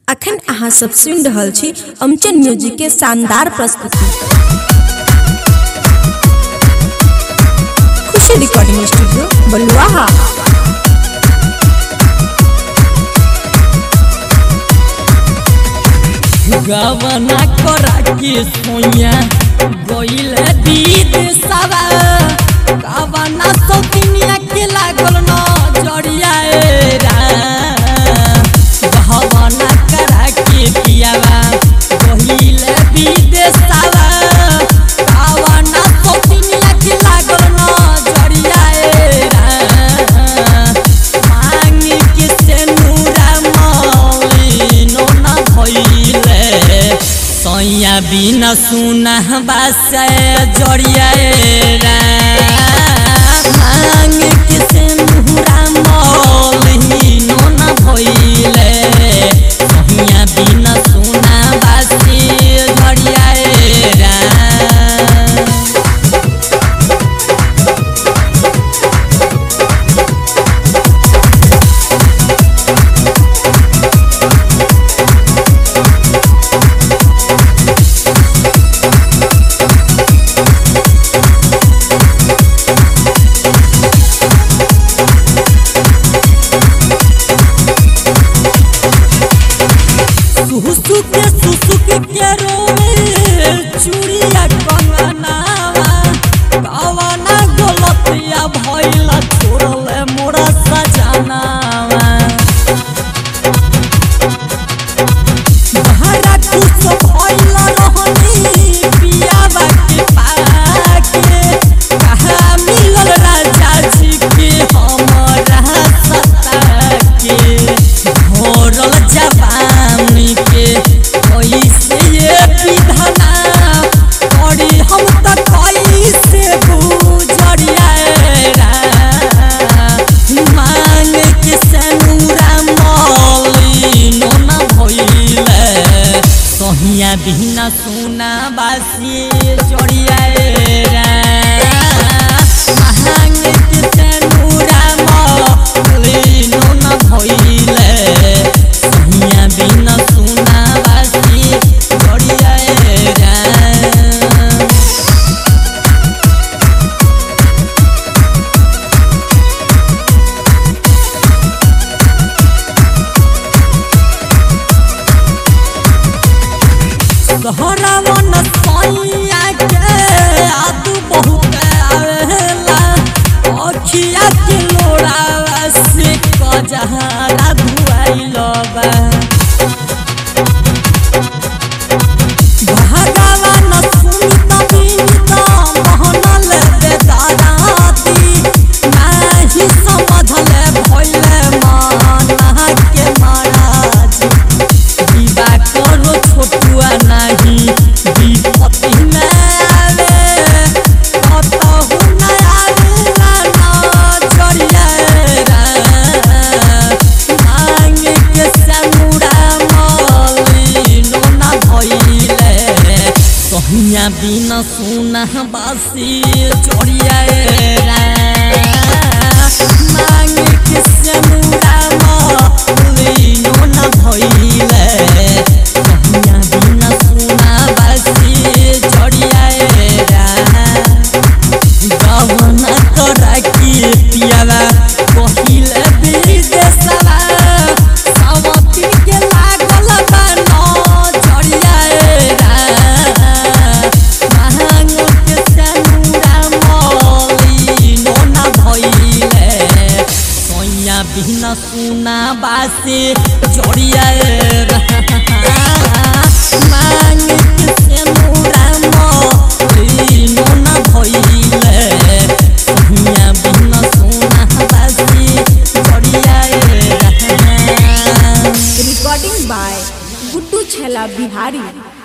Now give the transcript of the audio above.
अखन अहाँ सब सुन रहल छी अमचन म्यूजिक के शानदार प्रस्तुति। खुशी रिकॉर्डिंग स्टूडियो बलुआहा। गवना करा के सोया गोइल दीद सवा गवना सोतिनिया के लागल न जड़िया गवना करा के पियावा गोइल दीद सवा गवना सोतिनिया के लागल न जड़िया मांग के से नूरा मौली नो न भइले सैया बिना सुना बास जड़िया मांग के से नूरा मौली नो न भइले सैया बिना सुना बास जड़िया सुसुक के रोवे चूड़िया कंगनावा कवना गलतिया भइल छोड़ले मोरा सजनावा बहरा खुश भइल रहनी पियावा के पाके कहा मिलल राजा जी के हमरा सता के भोरल जवानी के कैसे ये विधना करी हम त कैसे गुजरिया मांग के सनूरा मौली नो न भइले सहिया बिना सुना बासी जड़िया मांग के सनूरा मौली नो न भइले सहिया बिना सुना बासी जड़िया सहरा मन सैया के आदू बहुत आवेला अखिया के लोड़ा से कजहरा धुआइल बा भगवान सुनित बिनित मोहनल बेदाराती नाही समझले भइले माना के महाराज विवाह करो छोटुआ नाही विपत्ति में आवे कतहु न आवेला नजरिया मांग के सनूरा मौली नो न भइले सहिया बिना सुना बासी जड़िया मांग के सनूरा मौली नो न भइले सहिया बिना सुना बासी जड़िया गवना करा के पियावा कहिले विदेशवा सावती के लागल बा नजरिया मांग के सनूरा मौली नो न भइले सैया बिना सुना बासे जड़िया मांग के सनूरा मौली नो न भइले सैया बिना सुना बासे जड़िया रिकॉर्डिंग बाय गुड्डू छला बिहारी।